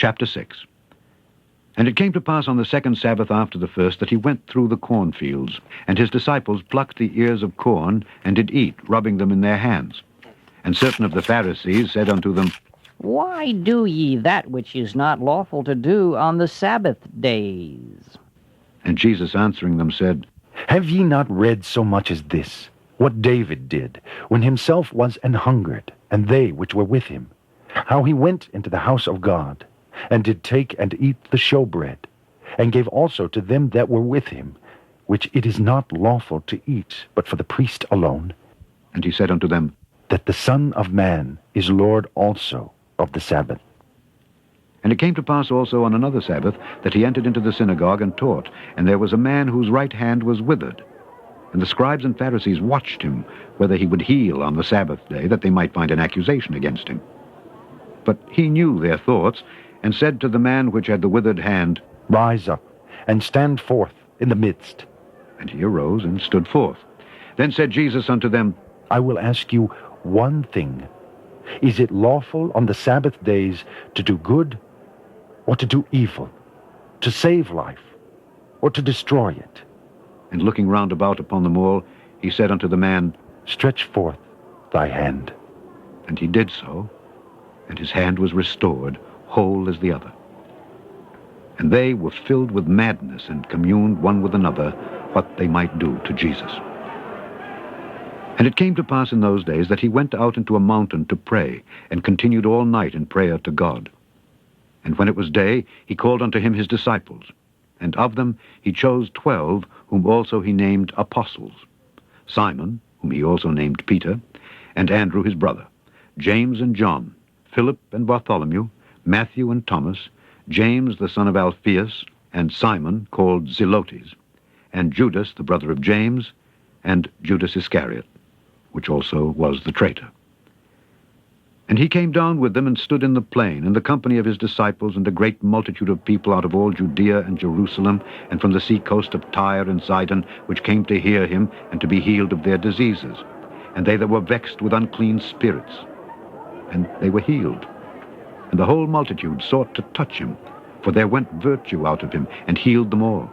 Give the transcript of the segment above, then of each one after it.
Chapter 6. And it came to pass on the second Sabbath after the first that he went through the cornfields, and his disciples plucked the ears of corn, and did eat, rubbing them in their hands. And certain of the Pharisees said unto them, Why do ye that which is not lawful to do on the Sabbath days? And Jesus answering them said, Have ye not read so much as this, what David did, when himself was an hungered, and they which were with him, how he went into the house of God, and did take and eat the showbread, and gave also to them that were with him, which it is not lawful to eat, but for the priest alone? And he said unto them, That the Son of Man is Lord also of the Sabbath. And it came to pass also on another Sabbath that he entered into the synagogue and taught, and there was a man whose right hand was withered. And the scribes and Pharisees watched him, whether he would heal on the Sabbath day, that they might find an accusation against him. But he knew their thoughts, and said to the man which had the withered hand, Rise up, and stand forth in the midst. And he arose and stood forth. Then said Jesus unto them, I will ask you one thing. Is it lawful on the Sabbath days to do good, or to do evil, to save life, or to destroy it? And looking round about upon them all, he said unto the man, Stretch forth thy hand. And he did so, and his hand was restored, whole as the other. And they were filled with madness, and communed one with another what they might do to Jesus. And it came to pass in those days that he went out into a mountain to pray, and continued all night in prayer to God. And when it was day, he called unto him his disciples, and of them he chose 12, whom also he named apostles: Simon, whom he also named Peter, and Andrew his brother, James and John, Philip and Bartholomew, Matthew and Thomas, James the son of Alphaeus, and Simon called Zelotes, and Judas the brother of James, and Judas Iscariot, which also was the traitor. And he came down with them and stood in the plain, in the company of his disciples, and a great multitude of people out of all Judea and Jerusalem, and from the sea coast of Tyre and Sidon, which came to hear him, and to be healed of their diseases, and they that were vexed with unclean spirits. And they were healed. And the whole multitude sought to touch him, for there went virtue out of him, and healed them all.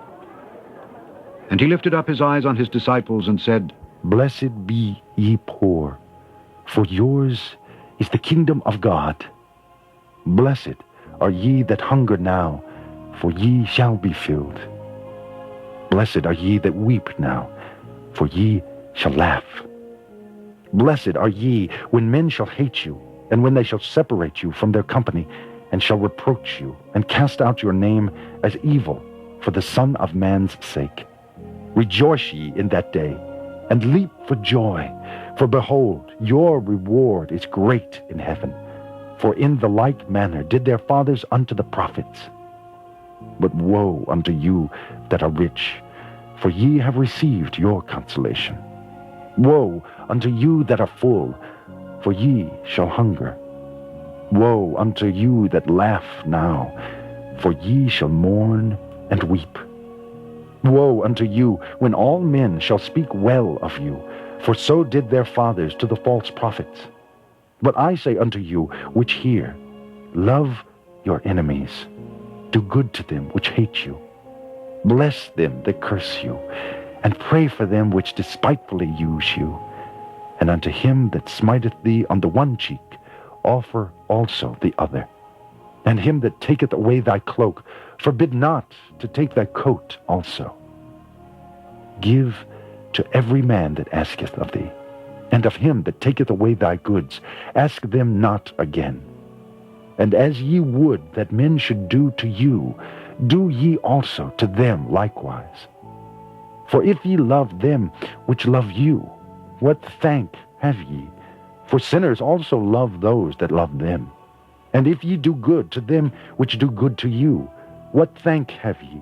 And he lifted up his eyes on his disciples, and said, Blessed be ye poor, for yours is the kingdom of God. Blessed are ye that hunger now, for ye shall be filled. Blessed are ye that weep now, for ye shall laugh. Blessed are ye when men shall hate you, and when they shall separate you from their company, and shall reproach you, and cast out your name as evil for the Son of Man's sake. Rejoice ye in that day, and leap for joy, for behold, your reward is great in heaven. For in the like manner did their fathers unto the prophets. But woe unto you that are rich, for ye have received your consolation. Woe unto you that are full, for ye shall hunger. Woe unto you that laugh now, for ye shall mourn and weep. Woe unto you when all men shall speak well of you, for so did their fathers to the false prophets. But I say unto you which hear, love your enemies, do good to them which hate you, bless them that curse you, and pray for them which despitefully use you. And unto him that smiteth thee on the one cheek, offer also the other. And him that taketh away thy cloak, forbid not to take thy coat also. Give to every man that asketh of thee, and of him that taketh away thy goods, ask them not again. And as ye would that men should do to you, do ye also to them likewise. For if ye love them which love you, what thank have ye? For sinners also love those that love them. And if ye do good to them which do good to you, what thank have ye?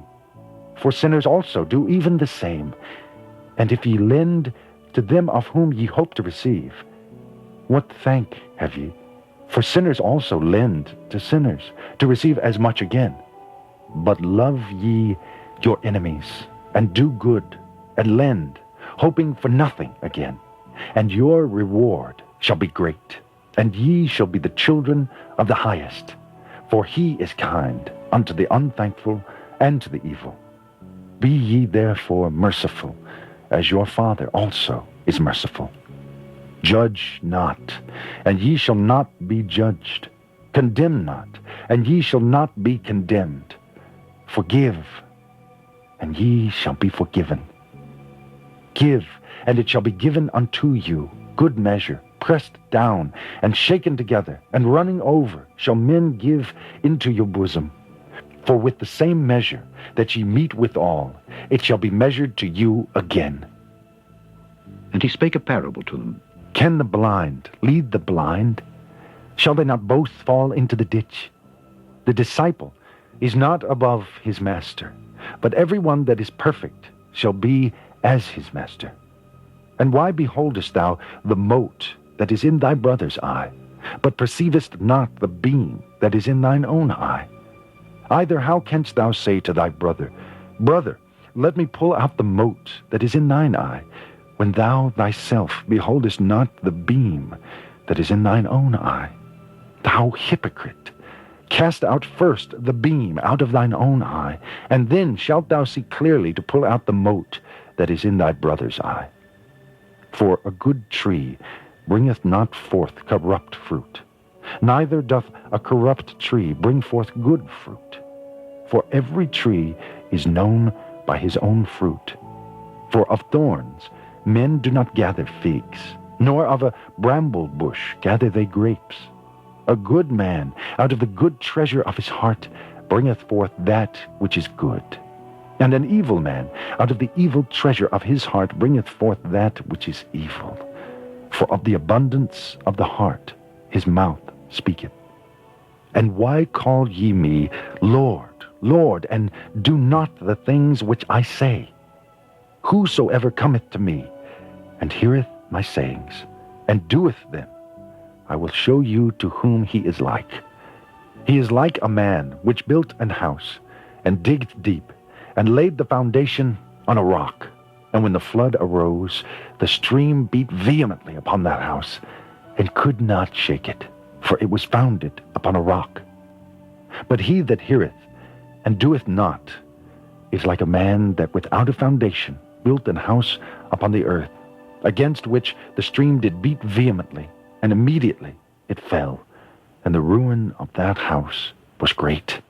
For sinners also do even the same. And if ye lend to them of whom ye hope to receive, what thank have ye? For sinners also lend to sinners, to receive as much again. But love ye your enemies, and do good, and lend, hoping for nothing again. And your reward shall be great, and ye shall be the children of the highest. For he is kind unto the unthankful and to the evil. Be ye therefore merciful, as your Father also is merciful. Judge not, and ye shall not be judged. Condemn not, and ye shall not be condemned. Forgive, and ye shall be forgiven. Give, and it shall be given unto you, good measure, pressed down, and shaken together, and running over, shall men give into your bosom. For with the same measure that ye meet withal, it shall be measured to you again. And he spake a parable to them. Can the blind lead the blind? Shall they not both fall into the ditch? The disciple is not above his master, but every one that is perfect shall be as his master. And why beholdest thou the mote that is in thy brother's eye, but perceivest not the beam that is in thine own eye? Either how canst thou say to thy brother, Brother, let me pull out the mote that is in thine eye, when thou thyself beholdest not the beam that is in thine own eye? Thou hypocrite, cast out first the beam out of thine own eye, and then shalt thou see clearly to pull out the mote that is in thy brother's eye. For a good tree bringeth not forth corrupt fruit, neither doth a corrupt tree bring forth good fruit. For every tree is known by his own fruit. For of thorns men do not gather figs, nor of a bramble bush gather they grapes. A good man out of the good treasure of his heart bringeth forth that which is good, and an evil man out of the evil treasure of his heart bringeth forth that which is evil. For of the abundance of the heart his mouth speaketh. And why call ye me Lord, Lord, and do not the things which I say? Whosoever cometh to me, and heareth my sayings, and doeth them, I will show you to whom he is like. He is like a man which built an house, and digged deep, and laid the foundation on a rock. And when the flood arose, the stream beat vehemently upon that house, and could not shake it, for it was founded upon a rock. But he that heareth, and doeth not, is like a man that without a foundation built an house upon the earth, against which the stream did beat vehemently, and immediately it fell, and the ruin of that house was great.